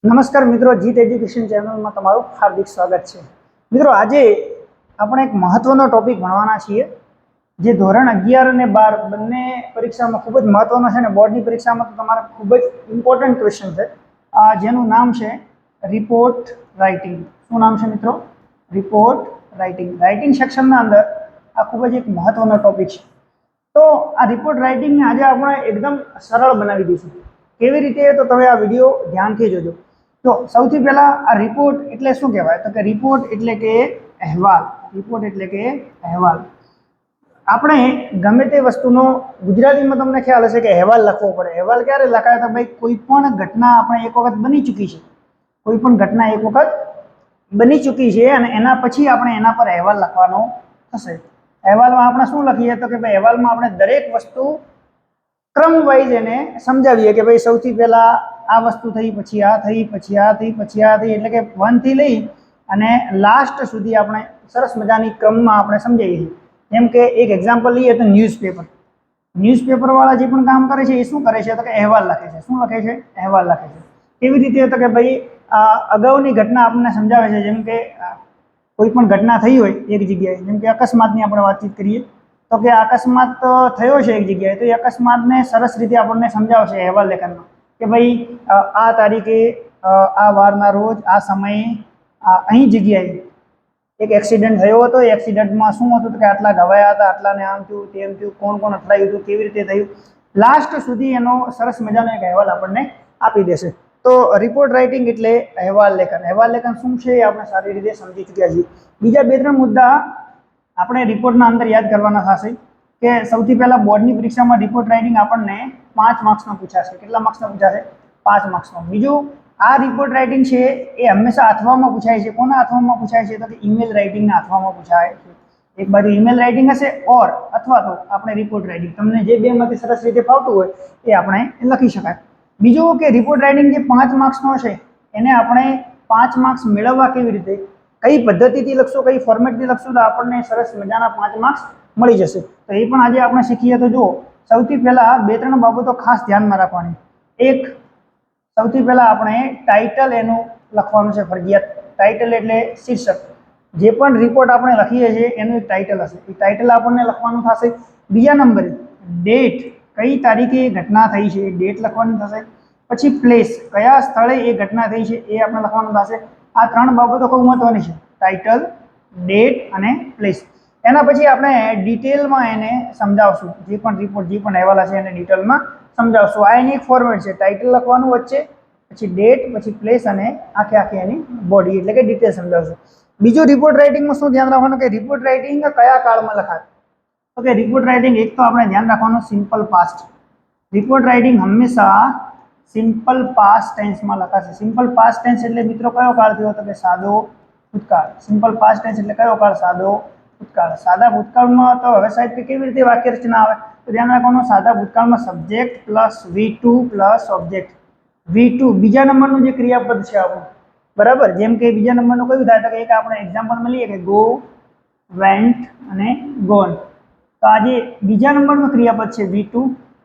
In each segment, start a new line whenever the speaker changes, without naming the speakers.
નમસ્કાર મિત્રો, જીત એજ્યુકેશન ચેનલમાં તમારું હાર્દિક સ્વાગત છે। મિત્રો, આજે આપણે એક મહત્વનો ટોપિક ભણવાના છીએ જે ધોરણ 11 અને 12 બંને પરીક્ષામાં ખૂબ જ મહત્વનો છે અને બોર્ડની પરીક્ષામાં તો તમારા ખૂબ જ ઇમ્પોર્ટન્ટ ક્વેશ્ચન છે, જેનું નામ છે રિપોર્ટ રાઇટિંગ। શું નામ છે મિત્રો? Report writing. રાઇટિંગ સેક્શનના અંદર આ ખૂબ જ એક મહત્વનો ટોપિક છે। તો આ રિપોર્ટ રાઇટિંગને આજે આપણે એકદમ સરળ બનાવી દઈશું। કેવી રીતે? તો તમે આ વિડીયો ધ્યાનથી જોજો। તો સૌથી પહેલા આ રિપોર્ટ એટલે શું કહેવાય? તો કે રિપોર્ટ એટલે કે અહેવાલ। રિપોર્ટ એટલે કે અહેવાલ। આપણે ગમે તે વસ્તુનો ગુજરાતીમાં તમને ખ્યાલ હશે કે અહેવાલ લખવો પડે। અહેવાલ ક્યારે લખાય? તો ભાઈ કોઈ પણ ઘટના આપણે એક વખત બની ચૂકી છે, કોઈ પણ ઘટના એક વખત બની ચૂકી છે અને એના પછી આપણે એના પર અહેવાલ લખવાનો થશે। અહેવાલમાં આપણે શું લખીએ? તો કે ભાઈ અહેવાલમાં આપણે દરેક વસ્તુ ક્રમ વાઇઝ એને સમજાવીએ કે ભાઈ સૌથી પહેલા આ વસ્તુ થઈ, પછી આ થઈ, પછી આ થઈ, પછી આ થઈ, એટલે કે 1 થી લઈ અને લાસ્ટ સુધી આપણે સરસ મજાની ક્રમમાં આપણે સમજાવીએ છીએ। જેમ કે એક એક્ઝામ્પલ લઈએ તો ન્યૂઝપેપરવાળા જે પણ કામ કરે છે એ શું કરે છે? તો કે અહેવાલ લખે છે। શું લખે છે? અહેવાલ લખે છે। કેવી રીતે? તો કે ભાઈ અગાઉની ઘટના આપણને સમજાવે છે। જેમ કે કોઈ પણ ઘટના થઈ હોય એક જગ્યાએ, જેમ કે અકસ્માતની આપણે વાતચીત કરીએ તો કે અકસ્માત થયો છે એક જગ્યાએ, તો એ અકસ્માતને સરસ રીતે આપણને સમજાવશે અહેવાલ લેખનમાં કે ભાઈ આ તારીખે આ વારના રોજ આ સમયે અહીં જગ્યાએ એક એક્સિડન્ટ થયો હતો। એ એક્સિડન્ટમાં શું હતું? તો કે આટલા ઘવાયા હતા, આટલાને આમ થયું, તેમ થયું, કોણ કોણ અથડાયું હતું, કેવી રીતે થયું, લાસ્ટ સુધી એનો સરસ મજાનો એક અહેવાલ આપણને આપી દેશે। તો રિપોર્ટ રાઇટિંગ એટલે અહેવાલ લેખન। અહેવાલ લેખન શું છે એ આપણે સારી રીતે સમજી ચૂક્યા છીએ। બીજા 2-3 મુદ્દા આપણે રિપોર્ટના અંદર યાદ કરવાના થશે કે સૌથી પહેલા બોર્ડની પરીક્ષામાં રિપોર્ટ રાઇટિંગ આપણને 5 માર્ક્સનો પૂછાશે। કેટલા માર્ક્સનો પૂછાશે? 5 માર્ક્સનો। બીજું, આ રિપોર્ટ રાઇટિંગ છે એ હંમેશા અથવામાં પૂછાય છે। કોના અથવામાં પૂછાય છે? તો કે ઈમેલ રાઇટિંગના અથવામાં પૂછાય છે। એક બાજુ ઈમેલ રાઇટિંગ હશે ઓર અથવા તો આપણે રિપોર્ટ રાઇટિંગ, તમને જે બેમાંથી સરસ રીતે ફાવતું હોય એ આપણે લખી શકાય। બીજું કે રિપોર્ટ રાઇટિંગ જે 5 માર્ક્સનો છે એને આપણે 5 માર્ક્સ મેળવવા કેવી રીતે, કઈ પદ્ધતિથી લખશો, કઈ ફોર્મેટથી લખશો તો આપણને સરસ મજાના 5 માર્ક્સ મળી જશે। તો એ પણ આજે આપણે શીખીએ। તો જુઓ, સૌથી પહેલા 2-3 બાબતો ખાસ ધ્યાનમાં રાખવાની। એક, સૌથી પહેલા આપણે ટાઇટલ એનું લખવાનું છે ફરજિયાત। ટાઇટલ એટલે શીર્ષક। જે પણ રિપોર્ટ આપણે લખીએ છીએ એનું એક ટાઇટલ હશે, એ ટાઇટલ આપણને લખવાનું થશે। બીજા નંબરે ડેટ, કઈ તારીખે એ ઘટના થઈ છે એ ડેટ લખવાની થશે। પછી પ્લેસ, કયા સ્થળે એ ઘટના થઈ છે એ આપણે લખવાનું થશે। આ 3 બાબતો ખૂબ મહત્વની છે, ટાઇટલ, ડેટ અને પ્લેસ। એના પછી આપણે ડિટેલમાં એને સમજાવશું, જે પણ રિપોર્ટ, જે પણ અહેવાલ હશે એને ડિટેલમાં સમજાવશું। આ એની એક ફોર્મેટ છે, ટાઇટલ લખવાનું વચ્ચે, પછી ડેટ, પછી પ્લેસ અને આખી એની બોડી એટલે કે ડિટેલ સમજાવશું। બીજું, રિપોર્ટ રાઇટિંગમાં શું ધ્યાન રાખવાનું કે રિપોર્ટ રાઇટિંગ કયા કાળમાં લખાય? તો કે રિપોર્ટ રાઇટિંગ એક તો આપણે ધ્યાન રાખવાનું સિમ્પલ પાસ્ટ। રિપોર્ટ રાઇટિંગ હંમેશા સિમ્પલ પાસ્ટ ટેન્સમાં લખાશે। સિમ્પલ પાસ્ટ ટેન્સ એટલે મિત્રો કયો કાળ થયો? તો કે સાદો ભૂતકાળ। સિમ્પલ પાસ્ટ ટેન્સ એટલે કયો કાળ? સાદો ભૂતકાળ। સાદા ભૂતકાળમાં તો હવે સાહેબ કેવી રીતે વાક્ય રચના આવે? તો ધ્યાન રાખવાનું, સાદા ભૂતકાળમાં subject plus V2 plus object. V2 બીજા નંબરનું જે ક્રિયાપદ છે આપણું, બરાબર? જેમ કે બીજા નંબરનું કયું થાય? તો કે એક આપણે એક્ઝામ્પલમાં લઈએ કે ગો, વેન્ટ અને ગોન। તો આ જે બીજા નંબરનું ક્રિયાપદ છે V2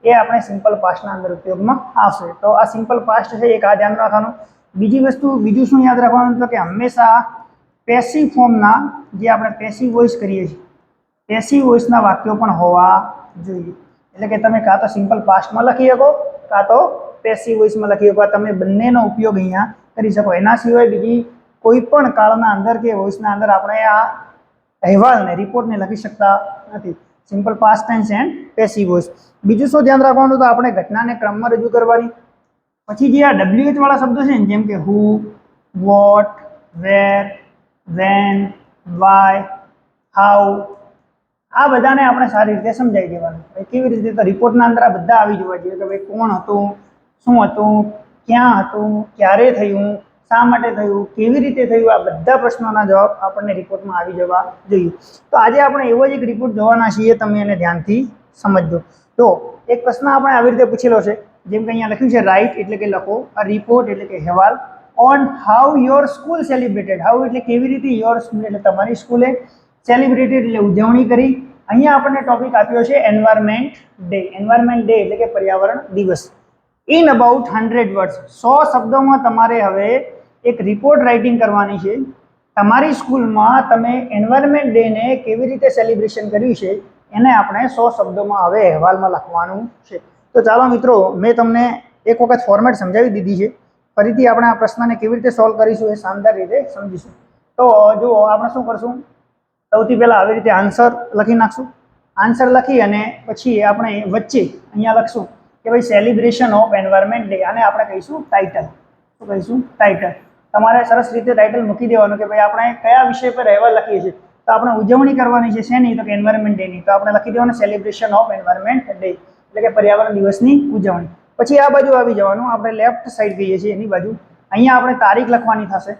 એ આપણે સિમ્પલ પાસ્ટના અંદર ઉપયોગમાં આવશે। તો આ સિમ્પલ પાસ્ટ છે એક આ ધ્યાન રાખવાનું। બીજી વસ્તુ, બીજું શું યાદ રાખવાનું? તો કે હંમેશા પેસિવ ફોર્મના, જે આપણે પેસિવ વોઇસ કરીએ છીએ, પેસિવ વોઇસના વાક્યો પણ હોવા જોઈએ। એટલે કે તમે કાં તો સિમ્પલ પાસ્ટમાં લખી શકો, કાં તો પેસિવ વોઇસમાં લખી શકો। તમે બંનેનો ઉપયોગ અહીંયા કરી શકો। એના સિવાય બીજી કોઈ પણ કાળના અંદર કે વોઇસના અંદર આપણે આ અહેવાલને, રિપોર્ટને લખી શકતા નથી। Simple past tense and passive voice. બીજું શું ધ્યાન રાખવાનું? તો આપણે ઘટનાને ક્રમમાં રજૂ કરવાની। પછી જે આ WH વાળા શબ્દો છે ને, જેમ કે who, what, where, when, why, how, આ બધાને આપણે સારી રીતે સમજાવી દેવાનું। કેવી રીતે? તો રિપોર્ટના અંદર આ બધા આવી જવા જોઈએ કે ભાઈ કોણ હતું, શું હતું, ક્યાં હતું, ક્યારે થયું, શા માટે થયું, કેવી રીતે થયું, આ બધા પ્રશ્નોના જવાબ આપણને રિપોર્ટમાં આવી જવા જોઈએ। તો આજે આપણે એવો જ એક રિપોર્ટ જોવાના છીએ, તમે એને ધ્યાનથી સમજજો। તો એક પ્રશ્ન આપણે આવી રીતે પૂછેલો છે, જેમ કે અહીંયા લખ્યું છે રાઇટ એટલે કે લખો, આ રિપોર્ટ એટલે કે અહેવાલ, on how your school celebrated. How એટલે કેવી રીતે, યોર સ્કૂલ એટલે તમારી સ્કૂલે, સેલિબ્રેટેડ એટલે ઉજવણી કરી। અહીંયા આપણને ટોપિક આપ્યો છે એન્વાયરમેન્ટ ડે। એન્વાયરમેન્ટ ડે એટલે કે પર્યાવરણ દિવસ। ઇન અબાઉટ 100 વર્ડ્સ, 100 શબ્દોમાં તમારે હવે એક રિપોર્ટ રાઇટિંગ કરવાની છે. તમારી સ્કૂલમાં તમે એન્વાયરમેન્ટ ડેને કેવી રીતે સેલિબ્રેશન કર્યું છે એને આપણે 100 શબ્દોમાં હવે અહેવાલમાં લખવાનું છે. તો ચાલો મિત્રો, મેં તમને એક વખત ફોર્મેટ સમજાવી દીધી છે. ફરીથી આપણે આ પ્રશ્નને કેવી રીતે સોલ્વ કરીશું એ શાનદાર રીતે સમજીશું. તો જો આપણે શું કરશું, સૌથી પહેલાં આવી રીતે આન્સર લખી નાખશું. આન્સર લખી અને પછી આપણે વચ્ચે અહીંયા લખશું કે ભાઈ સેલિબ્રેશન ઓફ એન્વાયરમેન્ટ ડે, અને આપણે કહીશું ટાઇટલ. શું કહીશું? ટાઇટલ. તમારે સરસ રીતે ટાઇટલ મૂકી દેવાનું કે ભાઈ આપણે કયા વિષય પર અહેવાલ લખીએ છીએ. તો આપણે ઉજવણી કરવાની છે શેની? તો કે એન્વાયરમેન્ટ ડેની. તો આપણે લખી દેવાનું સેલિબ્રેશન ઓફ એન્વાયરમેન્ટ ડે, એટલે કે પર્યાવરણ દિવસની ઉજવણી. પછી આ બાજુ આવી જવાનું, આપણે લેફ્ટ સાઈડ કહીએ છીએ એની બાજુ. અહીંયા આપણે તારીખ લખવાની થશે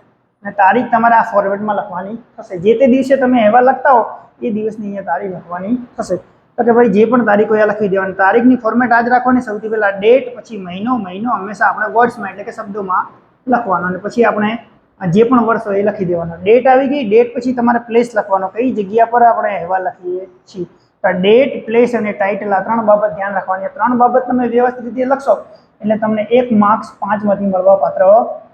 અને તારીખ તમારે આ ફોર્મેટમાં લખવાની થશે. જે તે દિવસે તમે અહેવાલ લખતા હો એ દિવસની અહીંયા તારીખ લખવાની થશે. તો કે ભાઈ જે પણ તારીખ હોય લખી દેવાની. તારીખની ફોર્મેટ આ જ રાખવાની. સૌથી પહેલાં ડેટ, પછી મહિનો. મહિનો હંમેશા આપણે વર્ડ્સમાં એટલે કે શબ્દોમાં લખવાનો, અને પછી આપણે જે પણ વર્ષ હોય એ લખી દેવાનો. ડેટ આવી ગઈ. ડેટ પછી તમારે પ્લેસ લખવાનો, કઈ જગ્યા પર આપણે અહેવાલ લખીએ છીએ. તો ડેટ, પ્લેસ અને ટાઇટલ, આ 3 બાબત ધ્યાન રાખવાની. 3 બાબત તમે વ્યવસ્થિત રીતે લખશો એટલે તમને 1 માર્ક્સ 5માંથી મળવા પાત્ર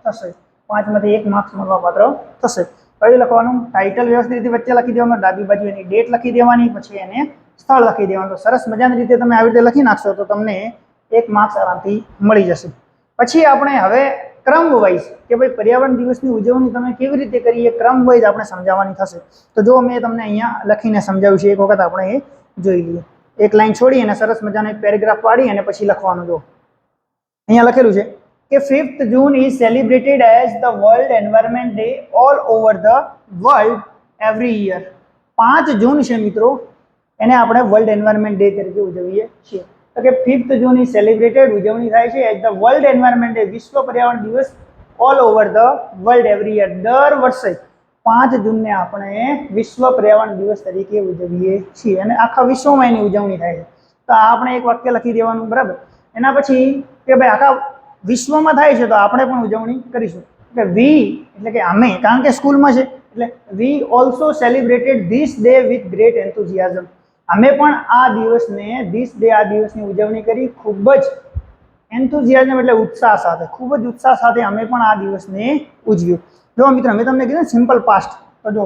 થશે. 5માંથી 1 માર્ક્સ મળવા પાત્ર થશે. કયું લખવાનું? ટાઇટલ વ્યવસ્થિત રીતે વચ્ચે લખી દેવાનું, ડાબી બાજુ એની ડેટ લખી દેવાની, પછી એને સ્થળ લખી દેવાનું. તો સરસ મજાની રીતે તમે આવી રીતે લખી નાખશો તો તમને 1 માર્ક્સ આરામથી મળી જશે. પછી આપણે હવે ક્રમ વાઇઝ કે ભાઈ પર્યાવરણ દિવસની ઉજવણી તમે કેવી રીતે કરી એ ક્રમ વાઇઝ આપણે સમજાવવાની થશે. તો જો મેં તમને અહીંયા લખીને સમજાવ્યું છે, એક વખત આપણે એ જોઈ લઈએ. એક લાઈન છોડી અને સરસ મજાનો એક પેરેગ્રાફ પાડી અને પછી લખવાનું. જો અહીંયા લખેલું છે કે 5th June is celebrated as the World Environment Day all over the world every year. 5 જૂન છે મિત્રો, એને આપણે વર્લ્ડ એન્વાયરમેન્ટ ડે તરીકે ઉજવીએ છીએ. તો કે 5th June is celebrated, ઉજવણી થાય છે as the world environment day, વિશ્વ પર્યાવરણ દિવસ, all over the world every year, દર વર્ષે 5 જૂનને આપણે વિશ્વ પર્યાવરણ દિવસ તરીકે ઉજવીએ છીએ અને આખા વિશ્વમાં એની ઉજવણી થાય છે. તો આપણે એક વાક્ય લખી દેવાનું, બરાબર. એના પછી કે ભાઈ આખા વિશ્વમાં થાય છે તો આપણે પણ ઉજવણી કરીશું. કે વી એટલે કે અમે, કારણ કે સ્કૂલમાં છે એટલે we also celebrated this day with great enthusiasm. અમે પણ આ દિવસને, ધીસ ડે, આ દિવસની ઉજવણી કરી ખૂબ જ એન્થુઝિયાઝમ એટલે ઉત્સાહ સાથે, ખૂબ જ ઉત્સાહ સાથે અમે પણ આ દિવસને ઉજવ્યું. જો મિત્રો, મેં તમને કીધું સિમ્પલ પાસ્ટ, તો જો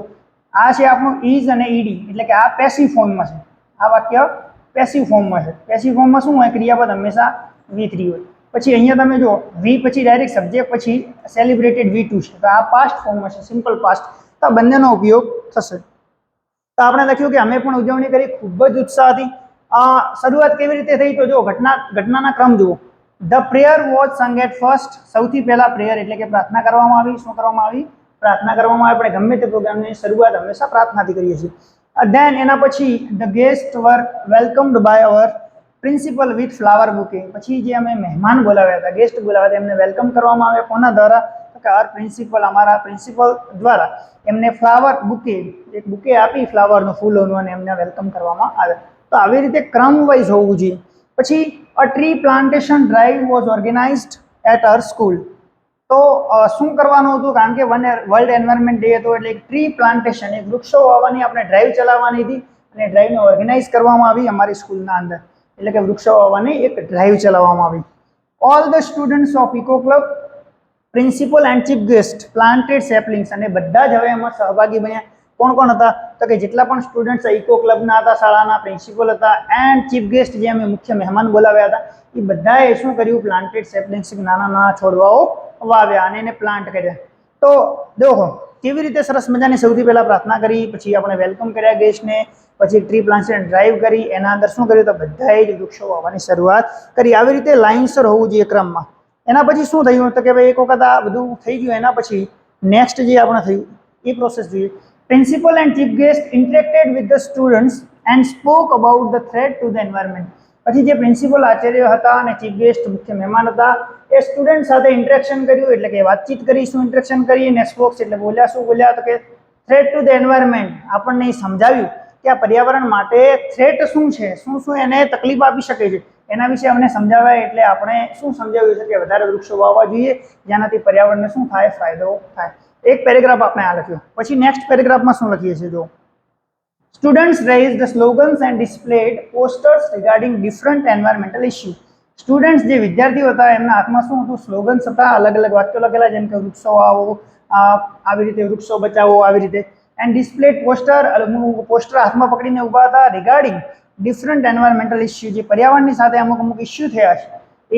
આ છે આપણું ઇઝ અને ઈડી, એટલે કે આ પેસિવ ફોર્મમાં છે. આ વાક્ય પેસિવ ફોર્મમાં છે. પેસિવ ફોર્મમાં શું હોય? ક્રિયાપદ હંમેશા V3 હોય. પછી અહીંયા તમે જો વી પછી ડાયરેક્ટ સબ્જેક્ટ, પછી સેલિબ્રેટેડ V2 છે. તો આ પાસ્ટ ફોર્મમાં છે, સિમ્પલ પાસ્ટ. તો આ બંનેનો ઉપયોગ થશે. તો આપણે લખ્યું કે અમે પણ ઉજવણી કરી ખૂબ જ ઉત્સાહથી. શરૂઆત કેવી રીતે થઈ? તો જો ઘટનાના ક્રમ જુઓ. ધ પ્રેયર વોઝ સંગ એટ ફર્સ્ટ. સૌથી પહેલા પ્રેયર એટલે કે પ્રાર્થના કરવામાં આવી. શું કરવામાં આવી? પ્રાર્થના કરવામાં આવી. આપણે ગમે તે પ્રોગ્રામની શરૂઆત હંમેશા પ્રાર્થનાથી કરીએ છીએ. ધેન એના પછી the guest were welcomed by our principal with flower bouquet. પછી જે અમે મહેમાન બોલાવ્યા હતા, ગેસ્ટ બોલાવ્યા હતા, એમને વેલકમ કરવામાં આવે. કોના દ્વારા? તો કે પ્રિન્સિપલ, અમારા પ્રિન્સિપલ દ્વારા એમને ફ્લાવર બુકે, એક બુકે આપી ફ્લાવરનું, ફૂલોનું, અને એમને વેલકમ કરવામાં આવે. તો આવી રીતે ક્રમ વાઇઝ હોવું જોઈએ. પછી a tree plantation drive was organised at our school. તો શું કરવાનું હતું? કારણ કે વર્લ્ડ એન્વાયરમેન્ટ ડે હતો એટલે એક ટ્રી પ્લાન્ટેશન, એક વૃક્ષો વાવવાની આપણે ડ્રાઈવ ચલાવવાની હતી અને ડ્રાઈવને ઓર્ગેનાઇઝ કરવામાં આવી અમારી સ્કૂલના અંદર. એટલે કે વૃક્ષો વાવવાની એક ડ્રાઈવ ચલાવવામાં આવી. All the students of eco club, principal and chief guest planted saplings. અને બધા જ હવે એમાં સહભાગી બન્યા. કોણ કોણ હતા? તો કે જેટલા પણ સ્ટુડન્ટ્સ ઇકો ક્લબના હતા, શાળાના પ્રિન્સિપલ હતા, એન્ડ ચીફ ગેસ્ટ જે અમે મુખ્ય મહેમાન બોલાવ્યા હતા, એ બધાએ શું કર્યું? પ્લાન્ટેડ સેપલિંગ્સ, નાના નાના છોડવાઓ વાવ્યા અને એને પ્લાન્ટ કર્યા. તો દેખો કેવી રીતે સરસ મજાની સૌથી પહેલા પ્રાર્થના કરી, પછી આપણે વેલકમ કર્યા ગેસ્ટને, પછી ટ્રી પ્લાન્ટેશન ડ્રાઈવ કરી, એના અંદર શું કર્યું? તો બધાએ જ વૃક્ષો વાવવાની શરૂઆત કરી. આવી રીતે લાઇનસર હોવું જોઈએ ક્રમમાં. એના પછી શું થયું? તો કે ભાઈ એક વખત આ બધું થઈ ગયું, એના પછી નેક્સ્ટ જે આપણે થયું એ પ્રોસેસ જોઈએ. Principal and chief guest interacted with the students and spoke about the threat to the environment. પછી જે પ્રિન્સિપલ આચાર્ય હતા અને ચીફ ગેસ્ટ મુખ્ય મહેમાન હતા, એ સ્ટુડન્ટ સાથે ઇન્ટરેક્શન કર્યું, એટલે કે વાતચીત કરી. શું ઇન્ટરેક્શન કરી? અને સ્પોક્સ એટલે બોલ્યા. શું બોલ્યા? તો કે થ્રેટ ટુ ધ એન્વાયરમેન્ટ. આપણને સમજાવ્યું કે આ પર્યાવરણ માટે થ્રેટ શું છે, શું શું એને તકલીફ આપી શકે છે, એના વિશે અમને સમજાવાય. એટલે આપણે શું સમજાવ્યું છે કે વધારે વૃક્ષો વાવવા જોઈએ, જેનાથી પર્યાવરણને શું થાય? ફાયદો થાય. એક પેરેગ્રાફ આપણે આ લખ્યો. પછી નેક્સ્ટ પેરેગ્રાફમાં શું લખીએ છીએ? જો students raise the slogans and displayed posters regarding different environmental issue. Students જે વિદ્યાર્થીઓ હતા એમના હાથમાં શું હતું? સ્લોગન્સ હતા, અલગ અલગ વાક્યો લખેલા, જેમ કે વૃક્ષો વાવો, આવી રીતે વૃક્ષો બચાવો, આવી રીતે. એન્ડ ડિસ્પ્લેડ પોસ્ટર હાથમાં પકડીને ઊભા હતા રિગાર્ડિંગ ડિફરન્ટ એન્વાયરમેન્ટલ ઇસ્યુ, જે પર્યાવરણની સાથે અમુક ઇસ્યુ થયા છે,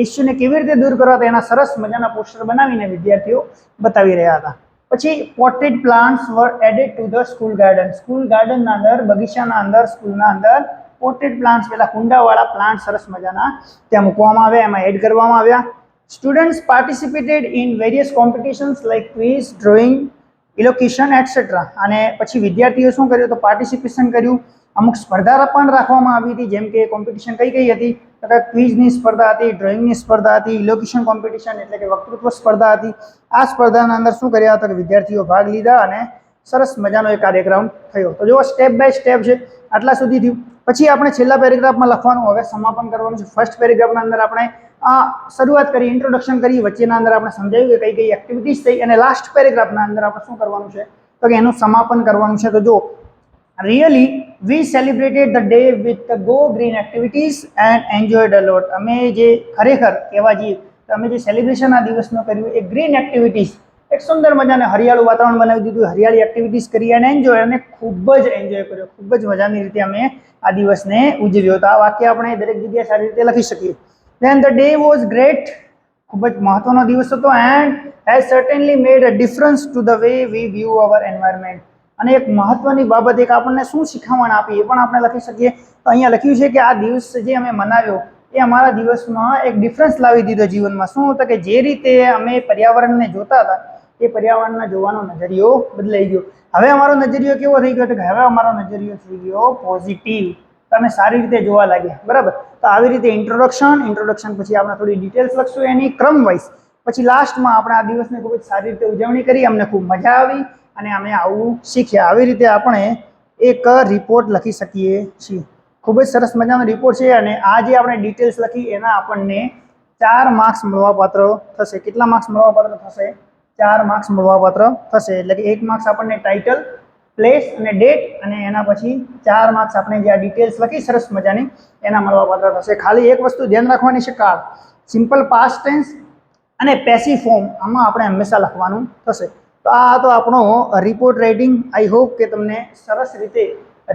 ઇસ્યુને કેવી રીતે દૂર કરવા તેના સરસ મજાના પોસ્ટર બનાવીને વિદ્યાર્થીઓ બતાવી રહ્યા હતા. પછી potted plants were added to the school garden. School ગાર્ડનના અંદર, બગીચાના અંદર, સ્કૂલના અંદર પોટેડ પ્લાન્ટ્સ, પેલા કુંડાવાળા પ્લાન્ટ સરસ મજાના ત્યાં મૂકવામાં આવ્યા, એમાં એડ કરવામાં આવ્યા. Students participated in various competitions like quiz, drawing, elocution etcetera. અને પછી વિદ્યાર્થીઓ શું કર્યું? તો પાર્ટિસિપેશન કર્યું. અમુક સ્પર્ધા પણ રાખવામાં આવી હતી, જેમ કે કોમ્પિટિશન કઈ કઈ હતી? તો કે ક્વિઝની સ્પર્ધા હતી, ડ્રોઈંગની સ્પર્ધા હતી, ઇલોક્યુશન કોમ્પિટિશન એટલે કે વક્તૃત્વ સ્પર્ધા હતી. આ સ્પર્ધાના અંદર શું કર્યા હતા? કે વિદ્યાર્થીઓ ભાગ લીધા અને સરસ મજાનો એક કાર્યક્રમ થયો. તો જો સ્ટેપ બાય સ્ટેપ છે, આટલા સુધી થયું. પછી આપણે છેલ્લા પેરેગ્રાફમાં લખવાનું, હવે સમાપન કરવાનું છે. ફર્સ્ટ પેરેગ્રાફના અંદર આપણે શરૂઆત કરી, ઇન્ટ્રોડક્શન કરી, વચ્ચેના અંદર આપણે સમજાવ્યું કે કઈ કઈ એક્ટિવિટીઝ થઈ, અને લાસ્ટ પેરેગ્રાફના અંદર આપણે શું કરવાનું છે? તો કે એનું સમાપન કરવાનું છે. તો જો really we celebrated the day with the go green activities and enjoyed a lot. અમે જે ખરેખર કહેવા જઈએ તો અમે જે સેલિબ્રેશન આ દિવસનું કર્યું એ ગ્રીન એક્ટિવિટીઝ, એક સુંદર મજાને હરિયાળું વાતાવરણ બનાવી દીધું, હરિયાળી એક્ટિવિટીઝ કરી અને એન્જોય, અને ખૂબ જ એન્જોય કર્યો, ખૂબ જ મજાની રીતે અમે આ દિવસને ઉજવ્યો. તો આ વાક્ય આપણે દરેક જગ્યાએ સારી રીતે લખી શકીએ. Then the day was great. ખૂબ જ મહત્વનો દિવસ હતો. And has certainly made a difference to the way we view our environment. અને એક મહત્વની બાબત, એક આપણને શું શીખામણ આપી એ પણ આપણે લખી શકીએ. તો અહીંયા લખ્યું છે કે આ દિવસ જે અમે મનાવ્યો એ અમારા દિવસમાં એક ડિફરન્સ લાવી દીધો જીવનમાં. શું હતું? કે જે રીતે અમે પર્યાવરણને જોતા હતા એ પર્યાવરણને જોવાનો નજરિયો બદલાઈ ગયો. હવે અમારો નજરિયો કેવો થઈ ગયો? કે હવે અમારો નજરિયો થઈ ગયો પોઝિટિવ. તમે સારી રીતે જોવા લાગ્યા, બરાબર? તો આવી રીતે ઇન્ટ્રોડક્શન પછી આપણે થોડી ડિટેલ્સ લખશું એની ક્રમ વાઇઝ. પછી લાસ્ટમાં આપણે આ દિવસની ખૂબ જ સારી રીતે ઉજવણી કરી, અમને ખૂબ મજા આવી અને અમે આવું શીખ્યા. આવી રીતે આપણે એક રિપોર્ટ લખી શકીએ છીએ. ખૂબ જ સરસ મજાનો રિપોર્ટ છે, અને આ જે આપણે ડિટેલ્સ લખી એના આપણને 4 માર્ક્સ મળવાપાત્ર થશે. કેટલા માર્ક્સ મળવાપાત્ર થશે? 4 માર્ક્સ મળવાપાત્ર થશે. એટલે કે 1 માર્ક્સ આપણને ટાઇટલ, પ્લેસ અને ડેટ, અને એના પછી 4 માર્ક્સ આપણે જે આ ડિટેલ્સ લખી સરસ મજાની એના મળવાપાત્ર થશે. ખાલી એક વસ્તુ ધ્યાન રાખવાની છે, કાળ, સિમ્પલ પાસ્ટ ટેન્સ અને પેસિવ ફોર્મ આમાં આપણે હંમેશા લખવાનું થશે. તો આ તો આપણો રિપોર્ટ રાઇટિંગ. આઈ હોપ કે તમને સરસ રીતે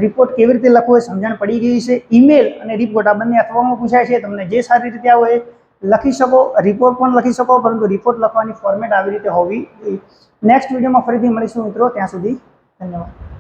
રિપોર્ટ કેવી રીતે લખવો એ સમજણ પડી ગઈ છે. ઈમેલ અને રિપોર્ટ આ બંને અથવામાં પૂછાય છે. તમને જે સારી રીતે આવે એ લખી શકો, રિપોર્ટ પણ લખી શકો, પરંતુ રિપોર્ટ લખવાની ફોર્મેટ આવી રીતે હોવી જોઈએ. નેક્સ્ટ વિડીયોમાં ફરીથી મળીશું મિત્રો. ત્યાં સુધી ધન્યવાદ.